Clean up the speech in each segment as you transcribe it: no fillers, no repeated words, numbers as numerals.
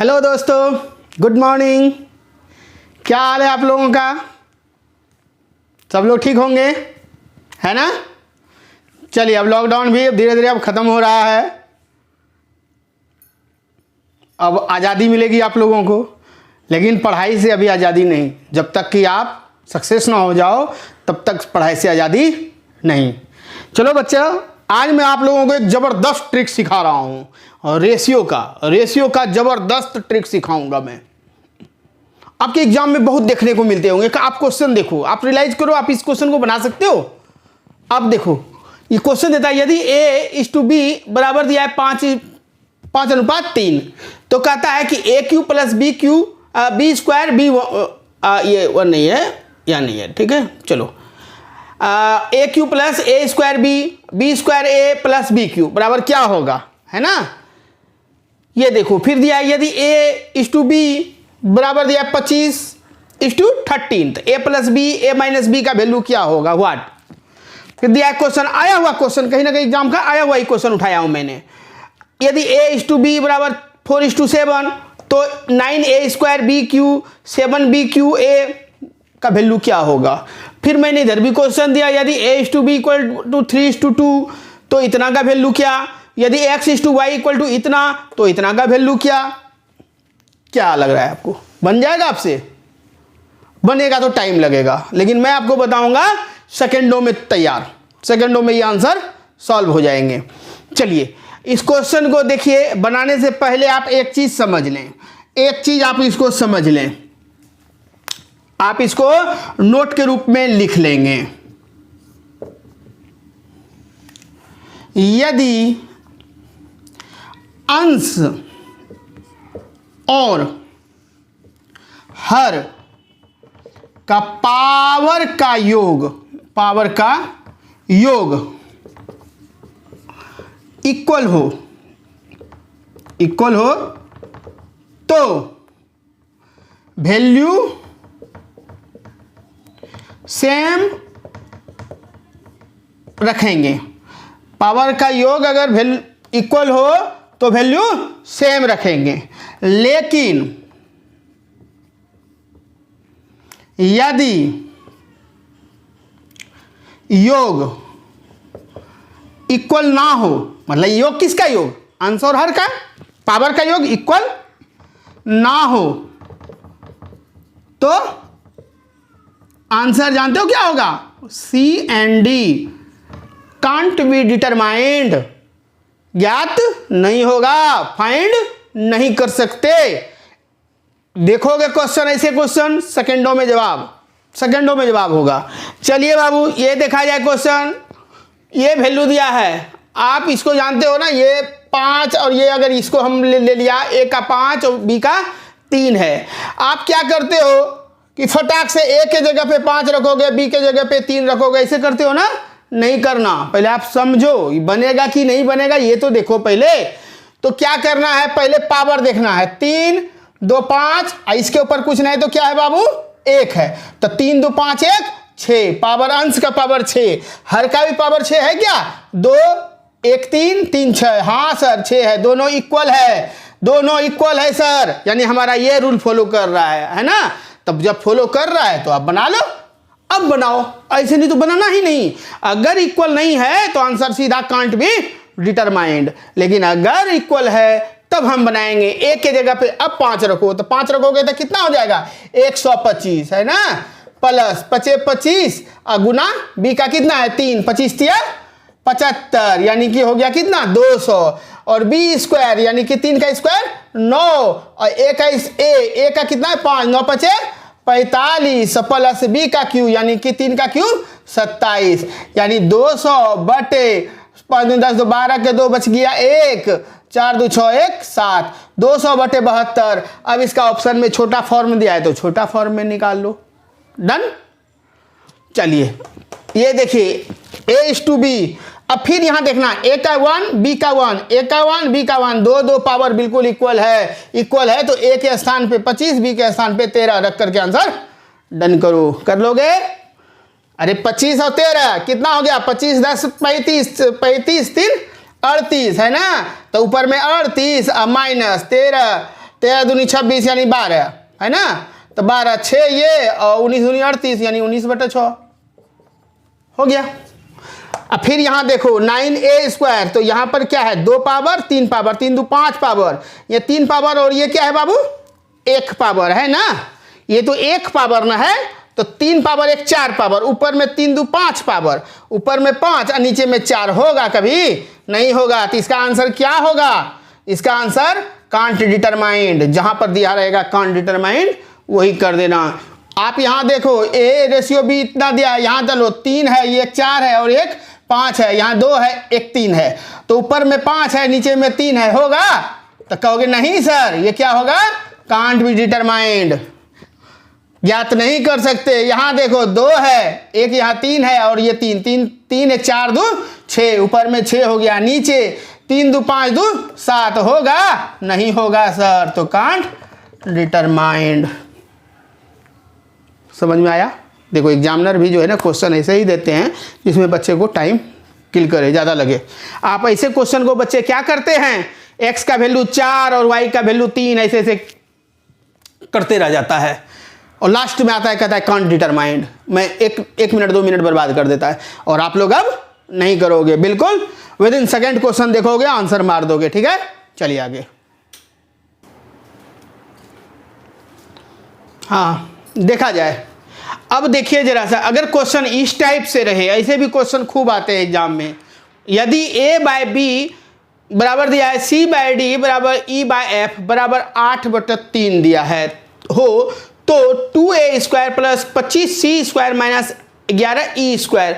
Hello दोस्तों, good morning. क्या हाल है आप लोगों का? सब लोग ठीक होंगे, है ना? चलिए, अब लॉकडाउन भी धीरे धीरे अब ख़त्म हो रहा है। अब आज़ादी मिलेगी आप लोगों को, लेकिन पढ़ाई से अभी आज़ादी नहीं। जब तक कि आप सक्सेस ना हो जाओ तब तक पढ़ाई से आज़ादी नहीं। चलो बच्चा, आज मैं आप लोगों को एक ज़बरदस्त ट्रिक सिखा रहा हूँ, और रेशियो का ज़बरदस्त ट्रिक सिखाऊंगा मैं। आपके एग्जाम में बहुत देखने को मिलते होंगे कि आप क्वेश्चन देखो, आप रियलाइज करो, आप इस क्वेश्चन को बना सकते हो। आप देखो, ये क्वेश्चन देता है यदि A:B बराबर दिया है 5:3, तो कहता है कि AQ plus B square B, ये वन नहीं है, या नहीं है, ठीक है। चलो, AQ plus A square B square A plus BQ बराबर क्या होगा, है ना? ये देखो, फिर दिया है यदि A:B बराबर दिया है 25:13, तो A plus B A minus B का वैल्यू क्या होगा, व्हाट। फिर दिया है क्वेश्चन, आया हुआ क्वेश्चन, कहीं ना कहीं एग्जाम का आया हुआ ही क्वेश्चन उठाया हूं मैंने। यदि A:B बराबर 4:7, तो 9A square BQ 7BQ A का वैल्यू क्या होगा। फिर मैंने इधर भी क्वेश्चन दिया, यदि A:B इक्वल टू 3:2, तो इतना का वैल्यू क्या। यदि X:Y इक्वल टू इतना, तो इतना का वैल्यू क्या लग रहा है आपको? बन जाएगा आपसे? बनेगा तो टाइम लगेगा, लेकिन मैं आपको बताऊंगा सेकेंडों में तैयार, सेकेंडों में ये आंसर सॉल्व हो जाएंगे। चलिए, इस क्वेश्चन को देखिए। बनाने से पहले आप एक चीज समझ लें, एक चीज आप इसको समझ लें, आप इसको नोट के रूप में लिख लेंगे। यदि अंश और हर का पावर का योग इक्वल हो तो वैल्यू सेम रखेंगे। पावर का योग अगर इक्वल हो तो वैल्यू सेम रखेंगे, लेकिन यदि योग इक्वल ना हो, मतलब योग किसका योग, अंश और हर का, पावर का योग इक्वल ना हो, तो आंसर जानते हो क्या होगा? C and D can't be determined, ज्ञात नहीं होगा, फाइंड नहीं कर सकते। देखोगे क्वेश्चन, ऐसे क्वेश्चन सेकंडों में जवाब होगा। चलिए बाबू, ये देखा जाए क्वेश्चन। ये वैल्यू दिया है, आप इसको जानते हो ना, ये 5, और ये अगर इसको हम ले लिया, A का 5 और B का 3 है। आप क्या करते हो कि फटाक से A के जगह पे 5 रखोगे, B के जगह पे 3 रखोगे, ऐसे करते हो ना? नहीं करना। पहले आप समझो बनेगा कि नहीं बनेगा, ये तो देखो पहले। तो क्या करना है, पहले पावर देखना है। 3 2 5, इसके ऊपर कुछ नहीं तो क्या है बाबू, 1 है, तो 3 2 5 1 6, पावर अंश का पावर 6, हर का भी पावर 6 है क्या? 2 1 3 3 6, हाँ सर 6 है, दोनों इक्वल है सर, यानी हमारा ये रूल फॉलो कर रहा है ना? तब जब फॉलो कर रहा है तो आप बना लो। अब बनाओ, ऐसे नहीं तो बनाना ही नहीं। अगर इक्वल नहीं है तो आंसर सीधा कांट बी डिटरमाइंड, लेकिन अगर इक्वल है तब हम बनाएंगे। एक के जगह पे अब 5 रखो, तो 5 रखोगे तो कितना हो जाएगा? 125, है ना? प्लस 25 गुना बी का कितना है? 3, 25 75, यानी कि हो गया कितना? 200, और बी स्क्वायर यानी कि 3 का स्क्वायर 9, और ए का कितना है? 5, 9 5 45, प्लस बी का क्यू यानी कि 3 का क्यू 27, यानी 200 बटे 5 10 2 12 के 2 बच गया 1, 4 2 6 1 7, 200 बटे 72। अब इसका ऑप्शन में छोटा फॉर्म दिया है तो छोटा फॉर्म में निकाल लो। डन। चलिए, ये देखिए A:B। अब फिर यहां देखना, A का 1 B का 1, A का 1 B का 1, दो पावर बिल्कुल इक्वल है, तो A के स्थान पे 25 B के स्थान पे 13 रख करके आंसर डन करो। कर लोगे? अरे 25 और 13 कितना हो गया? 25 10 35, 35 3 38 है ना? तो ऊपर में 38 माइनस 13 13 दूनी 26 यानी 12, है ना। तो 12 6 ये और 19 दूनी 38 यानी 19/6 हो गया। अब फिर यहाँ देखो 9a², तो यहाँ पर क्या है 2 पावर 3 पावर, 3 दू 5 पावर, ये 3 पावर और ये क्या है बाबू 1 पावर, है ना। ये तो 1 पावर ना है, तो 3 पावर 1 4 पावर, ऊपर में 3 दू 5 पावर, ऊपर में 5 और नीचे में 4 होगा, कभी नहीं होगा। तो इसका आंसर क्या होगा, इसका आंसर कांट डिटरमाइंड, जहां पर दिया रहेगा कांट डिटरमाइंड वही कर देना। आप यहां देखो A/B इतना दिया है, यहां चलो 3 है, ये 4 है और एक 5 है, यहाँ 2 है एक 3 है, तो ऊपर में 5 है नीचे में 3 है, होगा। तो कहोगे नहीं सर ये क्या होगा, कांट बी डिटरमाइंड, ज्ञात नहीं कर सकते। यहां देखो 2 है, एक यहाँ 3 है और ये 3 3 3 1 4 2 6, ऊपर में 6 हो गया, नीचे 3 दू 5 दू 7 होगा, नहीं होगा सर, तो कांट डिटरमाइंड। समझ में आया। देखो एग्जामिनर भी जो है ना क्वेश्चन ऐसे ही देते हैं जिसमें बच्चे को टाइम किल करे, ज़्यादा लगे। आप ऐसे क्वेश्चन को बच्चे क्या करते हैं, x का वैल्यू 4 और y का वैल्यू 3 ऐसे ऐसे करते रह जाता है और लास्ट में आता है कहता है कांट डिटरमाइंड। मैं एक मिनट 2 मिनट बर्बाद कर देता है और आप लोग अब नहीं करोगे, बिल्कुल विद इन सेकेंड क्वेश्चन देखोगे आंसर मार दोगे, ठीक है। चलिए आगे। हाँ देखा जाए, अब देखिए जरा सा, अगर क्वेश्चन इस टाइप से रहे, ऐसे भी क्वेश्चन खूब आते हैं एग्जाम में। यदि A/B बराबर दिया है C/D बराबर E/F बराबर 8/3 दिया है हो, तो 2a² plus 25c² minus 11e²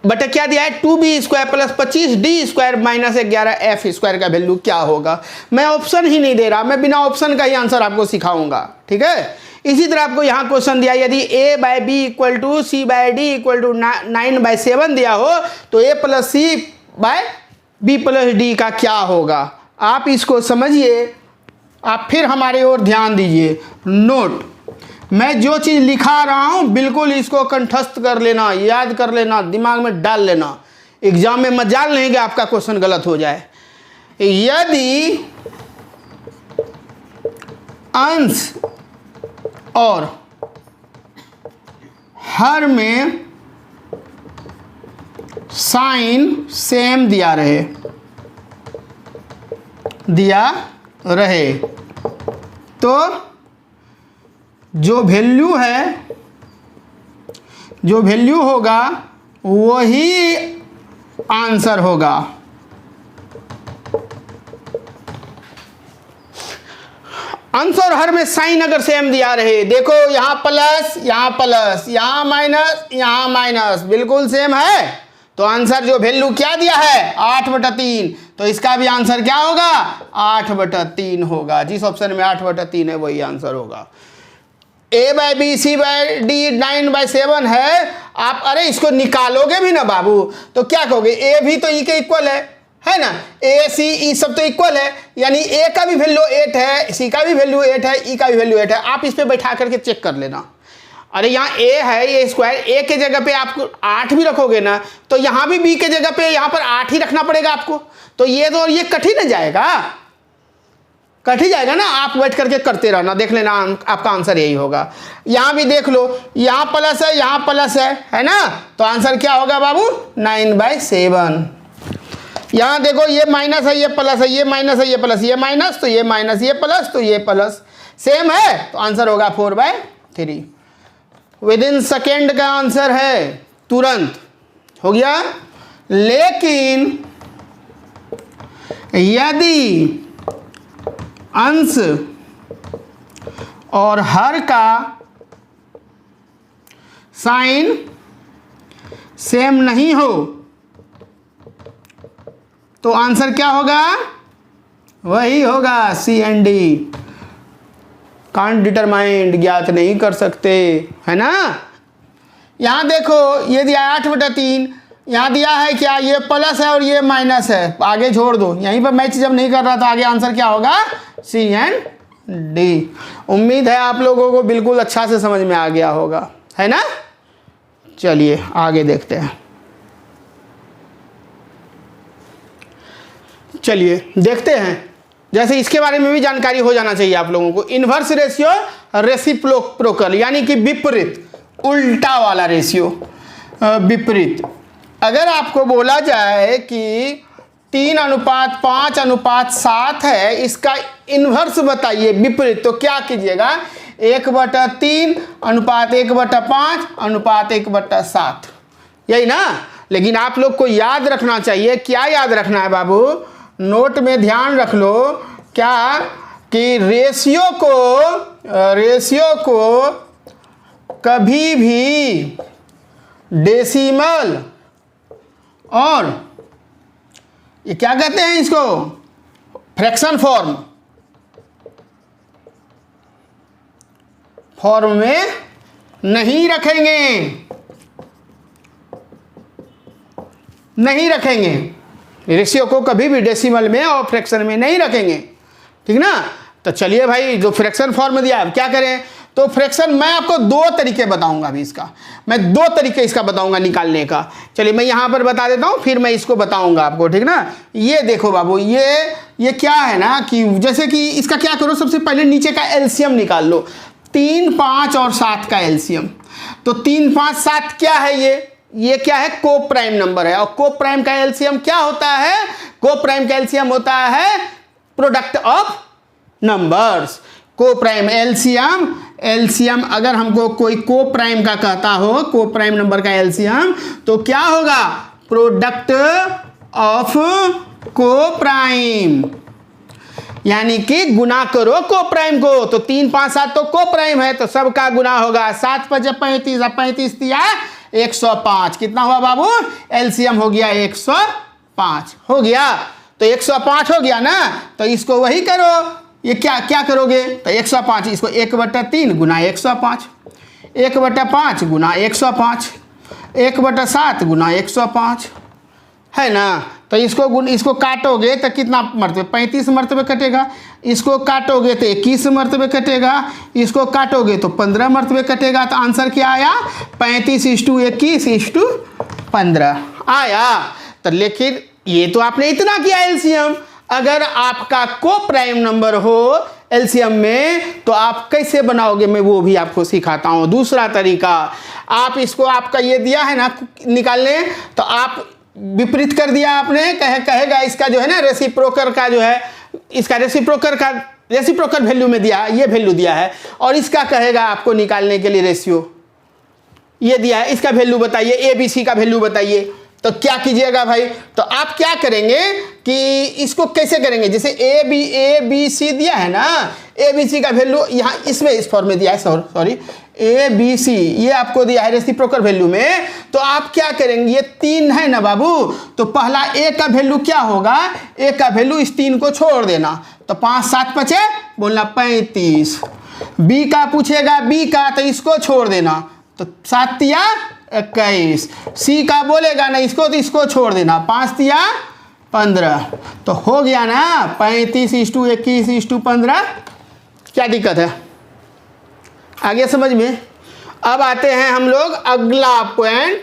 बटा क्या दिया है 2b² plus 25d² minus 11f² का वैल्यू क्या होगा। मैं ऑप्शन ही नहीं दे रहा, मैं बिना ऑप्शन का ही आंसर आपको सिखाऊंगा, ठीक है। इसी तरह आपको यहाँ क्वेश्चन दिया, यदि A/B = C/D = 9/7 दिया हो, तो A + C/B + D का क्या होगा। आप इसको समझिए, आप फिर हमारे ओर ध्यान दीजिए। नोट, मैं जो चीज़ लिखा रहा हूँ बिल्कुल इसको कंठस्थ कर लेना, याद कर लेना, दिमाग में डाल लेना। एग्जाम में मजाल नहीं कि आपका क्वेश्चन गलत हो जाए। यदि अंश और हर में साइन सेम दिया रहे तो जो वैल्यू होगा वही आंसर होगा। अंश और हर में साइन अगर सेम दिया रहे, देखो यहाँ प्लस यहाँ प्लस, यहाँ माइनस यहाँ माइनस, बिल्कुल सेम है, तो आंसर जो वैल्यू क्या दिया है 8/3, तो इसका भी आंसर क्या होगा 8/3 होगा। जिस ऑप्शन में 8/3 है वही आंसर होगा। A/B C/D 9/7 है, आप अरे इसको निकालोगे भी ना बाबू तो क्या कहोगे, A भी तो E के इक्वल है ना, A C E सब तो इक्वल है, यानी A का भी वैल्यू 8 है, C का भी वैल्यू 8 है, E का भी वैल्यू 8 है। आप इस पे बैठा करके चेक कर लेना। अरे यहाँ A है, A², A के जगह पे आप 8 भी रखोगे ना, तो यहाँ भी B के जगह पे यहाँ पर 8 ही रखना पड़ेगा आपको, तो ये तो ये कट ही ना जाएगा, कट ही जाएगा ना। आप बैठ करके करते रहना, देख लेना आपका आंसर यही होगा। यहाँ भी देख लो, यहाँ प्लस है यहाँ प्लस है ना, तो आंसर क्या होगा बाबू 9/7। यहाँ देखो ये माइनस है ये प्लस है, ये माइनस है ये प्लस, ये माइनस तो ये माइनस, ये प्लस तो ये प्लस, सेम है, तो आंसर होगा 4/3। विद इन सेकेंड का आंसर है, तुरंत हो गया। लेकिन यदि अंश और हर का साइन सेम नहीं हो तो आंसर क्या होगा, वही होगा C and D। Can't determined, ज्ञात नहीं कर सकते, है ना। यहाँ देखो ये दिया 8/3, यहाँ दिया है क्या, ये प्लस है और ये माइनस है, आगे छोड़ दो, यहीं पर मैच जब नहीं कर रहा तो आगे आंसर क्या होगा C and D। उम्मीद है आप लोगों को बिल्कुल अच्छा से समझ में आ गया होगा, है ना। चलिए आगे देखते हैं। चलिए देखते हैं जैसे इसके बारे में भी जानकारी हो जाना चाहिए आप लोगों को। इन्वर्स रेशियो, रेसिप्रोकल यानी कि विपरीत, उल्टा वाला रेशियो, विपरीत। अगर आपको बोला जाए कि 3:5:7 है, इसका इन्वर्स बताइए विपरीत, तो क्या कीजिएगा 1/3:1/5:1/7, यही ना। लेकिन आप लोग को याद रखना चाहिए, क्या याद रखना है बाबू, नोट में ध्यान रख लो क्या, कि रेशियो को कभी भी डेसिमल और ये क्या कहते हैं इसको, फ्रैक्शन फॉर्म में नहीं रखेंगे। रेशियो को कभी भी डेसिमल में और फ्रैक्शन में नहीं रखेंगे, ठीक ना। तो चलिए भाई, जो फ्रैक्शन फॉर्म दिया है क्या करें, तो फ्रैक्शन मैं आपको 2 तरीके बताऊंगा अभी इसका, मैं 2 तरीके इसका बताऊंगा निकालने का। चलिए मैं यहाँ पर बता देता हूँ, फिर मैं इसको बताऊंगा आपको, ठीक ना। ये देखो बाबू, ये क्या है ना, कि जैसे कि इसका क्या करो, सबसे पहले नीचे का एलसीएम निकाल लो, 3, 5 और 7 का एलसीएम। तो 3, 5, 7 क्या है, ये क्या है, को प्राइम नंबर है। और को प्राइम का एलसीएम क्या होता है, को प्राइम का एलसीएम होता है प्रोडक्ट ऑफ नंबर्स। को प्राइम एलसीएम अगर हमको कोई को प्राइम का कहता हो, को प्राइम नंबर का एलसीएम, तो क्या होगा, प्रोडक्ट ऑफ को प्राइम, यानी कि गुना करो को प्राइम को। तो 3, 5, 7 तो को प्राइम है, तो सबका गुना होगा। 7 × 35, 35 दिया 105, कितना हुआ बाबू, एलसीएम हो गया 105 हो गया। तो 105 हो गया ना, तो इसको वही करो, ये क्या करोगे, तो 105, इसको 1/3 गुना 105, 1/5 गुना 105, 1/7 गुना 105, है ना। तो इसको काटोगे तो कितना मरतबे, 35 मरतबे कटेगा। इसको काटोगे तो 21 मरतबे कटेगा। इसको काटोगे तो 15 मरतबे कटेगा। तो आंसर क्या आया, 35:21:15 आया। तो लेकिन ये तो आपने इतना किया एलसीएम। अगर आपका को प्राइम नंबर हो एलसीएम में, तो आप कैसे बनाओगे, मैं वो भी आपको सिखाता हूँ। दूसरा तरीका, आप इसको, आपका ये दिया है ना निकालने, तो आप विपरीत कर दिया आपने, कहेगा इसका जो है ना रेसिप्रोकल का जो है, इसका रेसिप्रोकल वैल्यू में दिया, ये वैल्यू दिया है, और इसका कहेगा आपको निकालने के लिए रेशियो ये दिया है, इसका वैल्यू बताइए, एबीसी का वैल्यू बताइए। तो क्या कीजिएगा भाई, तो आप क्या करेंगे कि इसको कैसे करेंगे, जैसे ए बी सी दिया है ना, ए बी सी का वैल्यू यहाँ इसमें इस फॉर्म में दिया है, सॉरी ए बी सी ये आपको दिया है रेसिप्रोकल वैल्यू में। तो आप क्या करेंगे, ये 3 है ना बाबू, तो पहला ए का वैल्यू क्या होगा, ए का वैल्यू इस 3 को छोड़ देना, तो 5 7 5 बोलना 35। बी का पूछेगा, बी का, तो इसको छोड़ देना, तो 7 या 21। सी का बोलेगा ना इसको, तो इसको छोड़ देना, 5 या 15। तो हो गया ना 35:21:15। क्या दिक्कत है, आगे समझ में। अब आते हैं हम लोग अगला पॉइंट,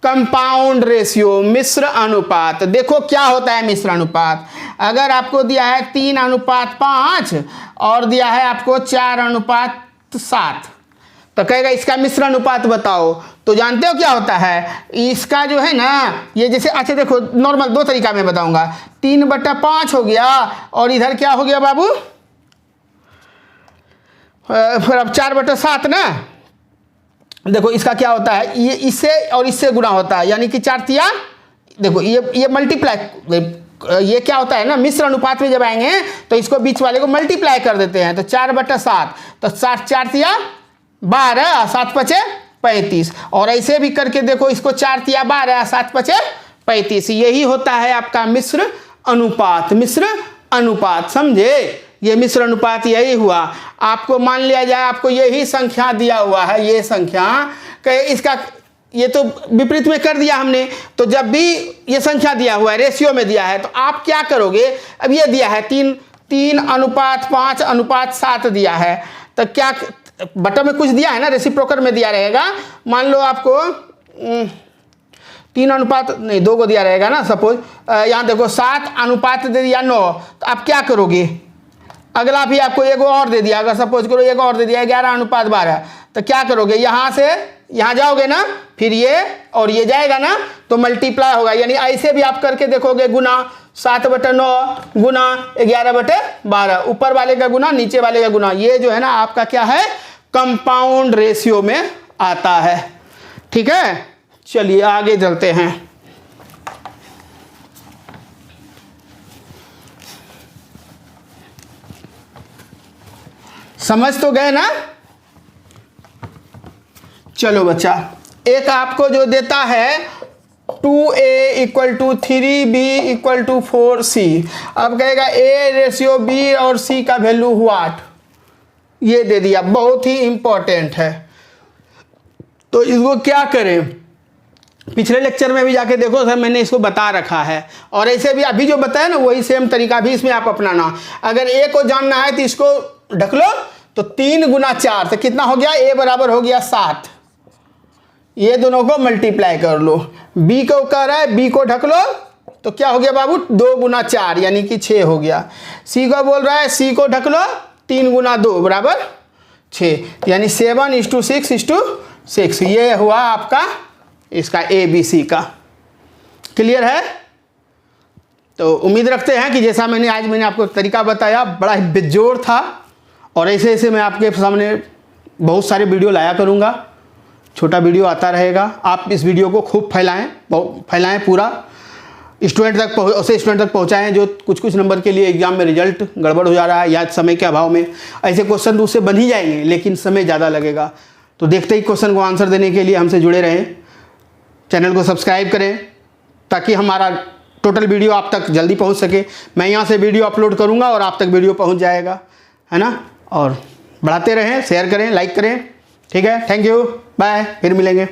कंपाउंड रेशियो, मिश्र अनुपात। देखो क्या होता है मिश्र अनुपात। अगर आपको दिया है 3:5 और दिया है आपको 4:7, तो कहेगा इसका मिश्र अनुपात बताओ। तो जानते हो क्या होता है इसका जो है ना, ये जैसे, अच्छा देखो नॉर्मल 2 तरीका में बताऊंगा। 3/5 हो गया और इधर क्या हो गया बाबू, फिर अब 4/7 ना। देखो इसका क्या होता है, ये इससे और इससे गुणा होता है, यानी कि 4 तिया, देखो ये मल्टीप्लाई, ये क्या होता है ना मिश्र अनुपात में जब आएंगे तो इसको बीच वाले को मल्टीप्लाई कर देते हैं। तो 4/7, तो 4 तिया 12, 7 5 35, और ऐसे भी करके देखो इसको 4 तिया 12, 7 5 35। यही होता है आपका मिश्र अनुपात। मिश्र अनुपात समझे, ये मिश्र अनुपात यही हुआ। आपको मान लिया जाए आपको यही संख्या दिया हुआ है, ये संख्या इसका ये तो विपरीत में कर दिया हमने। तो जब भी ये संख्या दिया हुआ है रेशियो में दिया है, तो आप क्या करोगे, अब ये दिया है 3:5:7 दिया है, तो क्या बटन में कुछ दिया है ना, रेसिप्रोकल में दिया रहेगा। मान लो आपको 3 अनुपात नहीं 2 को दिया रहेगा ना सपोज, यहाँ देखो 7 अनुपात दे दिया 9, तो आप क्या करोगे, अगला भी आपको एक और दे दिया, अगर सपोज करो एक और दे दिया 11 अनुपात 12, तो क्या करोगे, यहाँ से यहाँ जाओगे ना, फिर ये और ये जाएगा ना, तो मल्टीप्लाई होगा। यानी ऐसे भी आप करके देखोगे, गुना 7/9 गुना 11/12, ऊपर वाले का गुना नीचे वाले का गुना, ये जो है ना आपका क्या है, कंपाउंड रेशियो में आता है। ठीक है, चलिए आगे चलते हैं। समझ तो गए ना। चलो बच्चा, एक आपको जो देता है 2a = 3b = 4c, अब कहेगा a रेशियो b और c का वैल्यू व्हाट, ये दे दिया, बहुत ही इंपॉर्टेंट है। तो इसको क्या करें, पिछले लेक्चर में भी जाके देखो सर, मैंने इसको बता रखा है, और ऐसे भी अभी जो बताया ना वही सेम तरीका भी इसमें आप अपनाना। अगर a को जानना है तो इसको ढक लो, तो 3 × 4 तो कितना हो गया, a बराबर हो गया 7, ये दोनों को मल्टीप्लाई कर लो। b को कह रहा है, b को ढक लो, तो क्या हो गया बाबू, 2 × 4 यानी कि 6 हो गया। c को बोल रहा है, c को ढक लो, 3 × 2 बराबर 6, यानी 7:6:6, ये हुआ आपका इसका ABC का। क्लियर है। तो उम्मीद रखते हैं कि जैसा मैंने आपको तरीका बताया, बड़ा ही बेजोड़ था, और ऐसे ऐसे मैं आपके सामने बहुत सारे वीडियो लाया करूँगा, छोटा वीडियो आता रहेगा। आप इस वीडियो को खूब फैलाएं पूरा, स्टूडेंट तक पहुँचाएँ जो कुछ नंबर के लिए एग्जाम में रिजल्ट गड़बड़ हो जा रहा है, या समय के अभाव में ऐसे क्वेश्चन तो उससे बन ही जाएंगे, लेकिन समय ज़्यादा लगेगा। तो देखते ही क्वेश्चन को आंसर देने के लिए हमसे जुड़े रहें, चैनल को सब्सक्राइब करें, ताकि हमारा टोटल वीडियो आप तक जल्दी पहुंच सके। मैं यहाँ से वीडियो अपलोड करूँगा और आप तक वीडियो पहुँच जाएगा, है ना। और बढ़ाते रहें, शेयर करें, लाइक करें। ठीक है, थैंक यू, बाय, फिर मिलेंगे।